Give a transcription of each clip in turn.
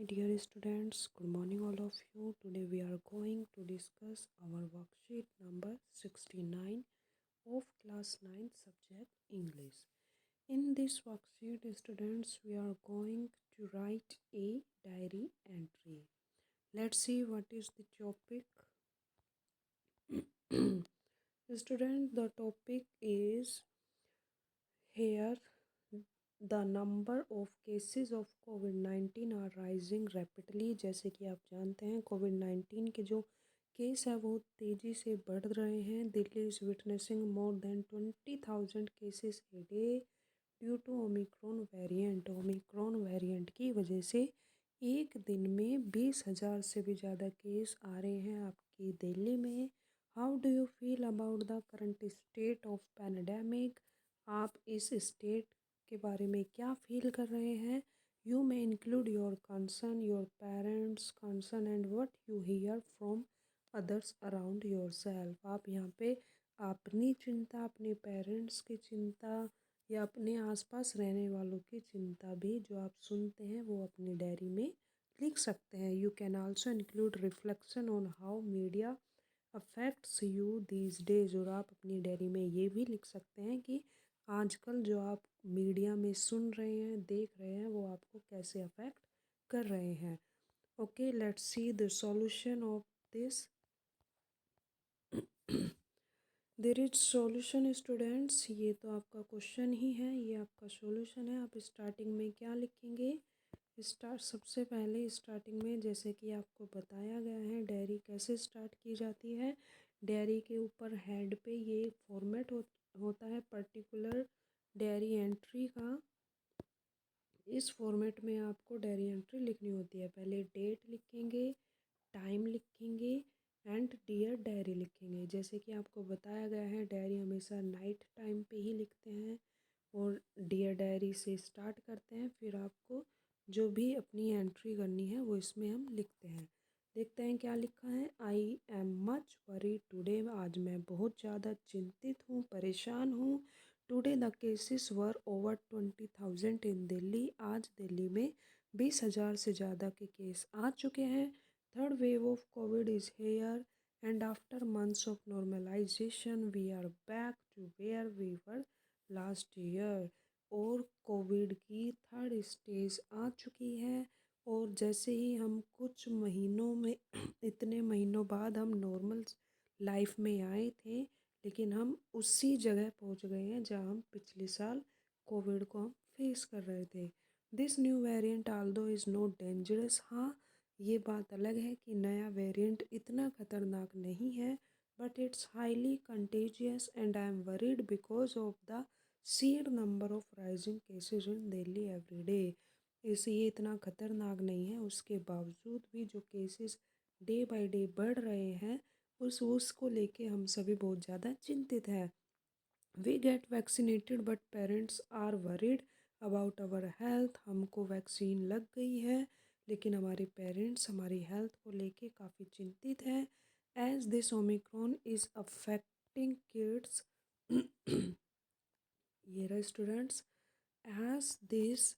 dear students, good morning all of you. Today we are going to discuss our worksheet number 69 of class 9 subject English. In this worksheet students, we are going to write a diary entry. Let's see what is the topic. Student, the topic is here. The number of cases of कोविड-19 are rising rapidly. जैसे कि आप जानते हैं कोविड-19 के जो case है वो तेज़ी से बढ़ रहे हैं। Delhi is witnessing more than 20,000 cases a day due to Omicron variant. Omicron variant की वजह से एक दिन में 20,000 से भी ज़्यादा केस आ रहे हैं आपकी दिल्ली में। How do you feel about the current state of pandemic? आप इस स्टेट के बारे में क्या फील कर रहे हैं? You may include your concern, your parents concern and what you here from others around your self. आप यहाँ पे अपनी चिंता, अपने पेरेंट्स की चिंता या अपने आसपास रहने वालों की चिंता भी जो आप सुनते हैं वो अपनी डायरी में लिख सकते हैं। You can also include reflection on how media affects you these days. और आप अपनी डायरी में ये भी लिख सकते हैं कि आजकल जो आप मीडिया में सुन रहे हैं, देख रहे हैं, वो आपको कैसे अफेक्ट कर रहे हैं। Okay, let's see the solution of this. There is solution students. ये तो आपका क्वेश्चन ही है, ये आपका सॉल्यूशन है। आप स्टार्टिंग में क्या लिखेंगे? सबसे पहले स्टार्टिंग में जैसे कि आपको बताया गया है डायरी कैसे स्टार्ट की जाती है। डायरी के ऊपर हेड पे ये फॉर्मेट होता है पर्टिकुलर डायरी एंट्री का। इस फॉर्मेट में आपको डायरी एंट्री लिखनी होती है। पहले डेट लिखेंगे, टाइम लिखेंगे एंड डियर डायरी लिखेंगे। जैसे कि आपको बताया गया है डायरी हमेशा नाइट टाइम पे ही लिखते हैं और डियर डायरी से स्टार्ट करते हैं। फिर आपको जो भी अपनी एंट्री करनी है वो इसमें हम लिखते हैं। देखते हैं क्या लिखा है। I am much worry today. आज मैं बहुत ज़्यादा चिंतित हूँ, परेशान हूँ। Today the cases were over 20,000 इन दिल्ली। आज दिल्ली में 20,000 से ज़्यादा के केस आ चुके हैं। Third wave of Covid is here and after months of normalisation we are back to where we were last year. और कोविड की थर्ड स्टेज आ चुकी है और जैसे ही हम कुछ महीनों में इतने महीनों बाद हम नॉर्मल लाइफ में आए थे, लेकिन हम उसी जगह पहुंच गए हैं जहां हम पिछले साल कोविड को हम फेस कर रहे थे। This new variant Aldous is not dangerous. हाँ, ये बात अलग है कि नया वेरिएंट इतना ख़तरनाक नहीं है, but it's highly contagious and I am worried because of the sheer number of rising cases in Delhi every day. इसे ये इतना ख़तरनाक नहीं है, उसके बावजूद भी जो केसेस डे बाय डे बढ़ रहे हैं उसको लेके हम सभी बहुत ज़्यादा चिंतित हैं। We get vaccinated but parents are worried about our health. हमको वैक्सीन लग गई है लेकिन हमारे पेरेंट्स हमारी हेल्थ को लेके काफ़ी चिंतित हैं। As this Omicron is affecting kids ये रहे students. As this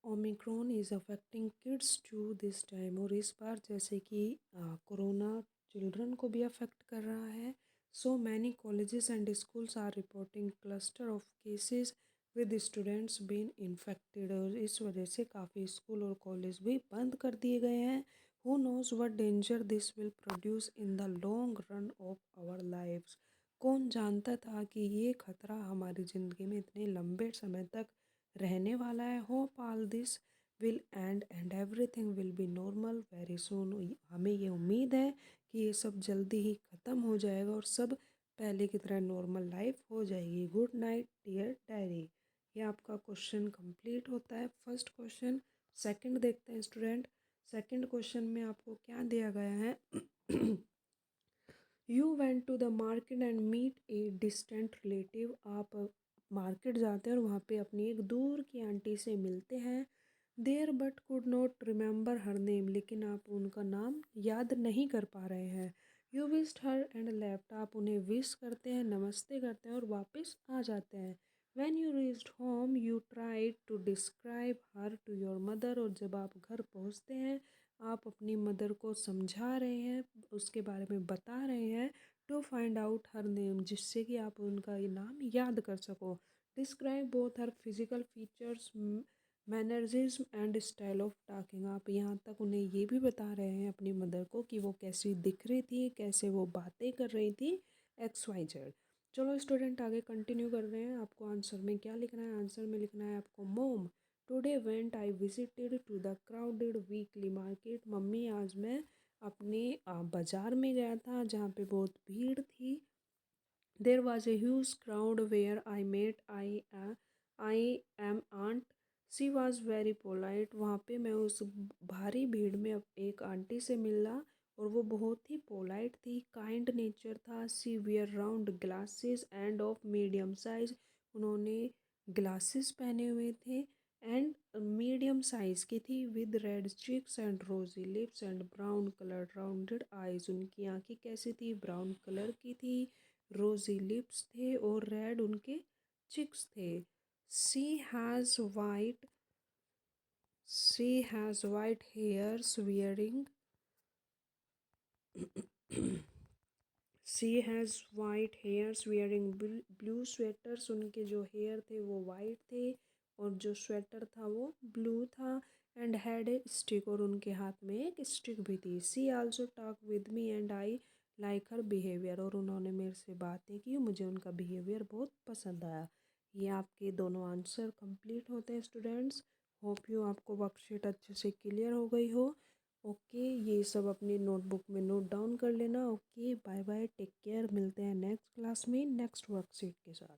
Omicron is affecting kids too this time. और इस बार जैसे कि कोरोना चिल्ड्रन को भी अफेक्ट कर रहा है। So many colleges and schools are reporting cluster of cases with students been infected. और इस वजह से काफ़ी स्कूल और कॉलेज भी बंद कर दिए गए हैं। Who knows what danger this will produce in the long run of our lives. कौन जानता था कि ये खतरा हमारी ज़िंदगी में इतने लंबे समय तक रहने वाला है। Hope all this will and everything will be normal very soon. हमें ये उम्मीद है कि ये सब जल्दी ही ख़त्म हो जाएगा और सब पहले की तरह नॉर्मल लाइफ हो जाएगी। Good night dear diary. ये आपका क्वेश्चन कंप्लीट होता है, फर्स्ट क्वेश्चन। सेकंड देखते हैं स्टूडेंट। सेकंड क्वेश्चन में आपको क्या दिया गया है? You went to the market and meet a distant relative. आप मार्केट जाते हैं और वहाँ पे अपनी एक दूर की आंटी से मिलते हैं। There but could not remember her name. लेकिन आप उनका नाम याद नहीं कर पा रहे हैं। You wished her and left. आप उन्हें विश करते हैं, नमस्ते करते हैं और वापस आ जाते हैं। When you reached home, you tried to describe her to your mother. और जब आप घर पहुंचते हैं आप अपनी मदर को समझा रहे हैं, उसके बारे में बता रहे हैं। To find out her name, जिससे कि आप उनका ये नाम याद कर सको। Describe both her physical features, mannerism and style of talking. आप यहाँ तक उन्हें ये भी बता रहे हैं अपनी मदर को कि वो कैसी दिख रही थी, कैसे वो बातें कर रही थी, XYZ। चलो स्टूडेंट आगे कंटिन्यू कर रहे हैं। आपको आंसर में क्या लिखना है? आंसर में लिखना है आपको mom today went I visited to the crowded weekly market. मम्मी आज मैं अपने बाज़ार में गया था जहाँ पे बहुत भीड़ थी। There was a huge crowd where I met I am aunt, she was very polite. वहाँ पे मैं उस भारी भीड़ में एक आंटी से मिला और वो बहुत ही पोलाइट थी, काइंड नेचर था। She wear round glasses and of medium size, उन्होंने ग्लासेस पहने हुए थे एंड मीडियम साइज़ की थी। With red cheeks and rosy lips and brown colour rounded eyes, उनकी आंखें कैसी थी? ब्राउन कलर की थी, रोजी लिप्स थे और रेड उनके चिक्स थे। She has white she has white hairs wearing she has white hairs wearing blue sweaters, उनके जो हेयर थे वो वाइट थे और जो स्वेटर था वो ब्लू था। एंड हैड ए स्टिक, और उनके हाथ में एक स्टिक भी थी। She also talk with me and I like her behaviour, और उन्होंने मेरे से बातें की, मुझे उनका बिहेवियर बहुत पसंद आया। ये आपके दोनों आंसर कंप्लीट होते हैं स्टूडेंट्स। होप यू आपको वर्कशीट अच्छे से क्लियर हो गई हो। ओके, ये सब अपनी नोटबुक में नोट डाउन कर लेना। Okay, bye bye, take care, मिलते हैं नेक्स्ट क्लास में नेक्स्ट वर्कशीट के साथ।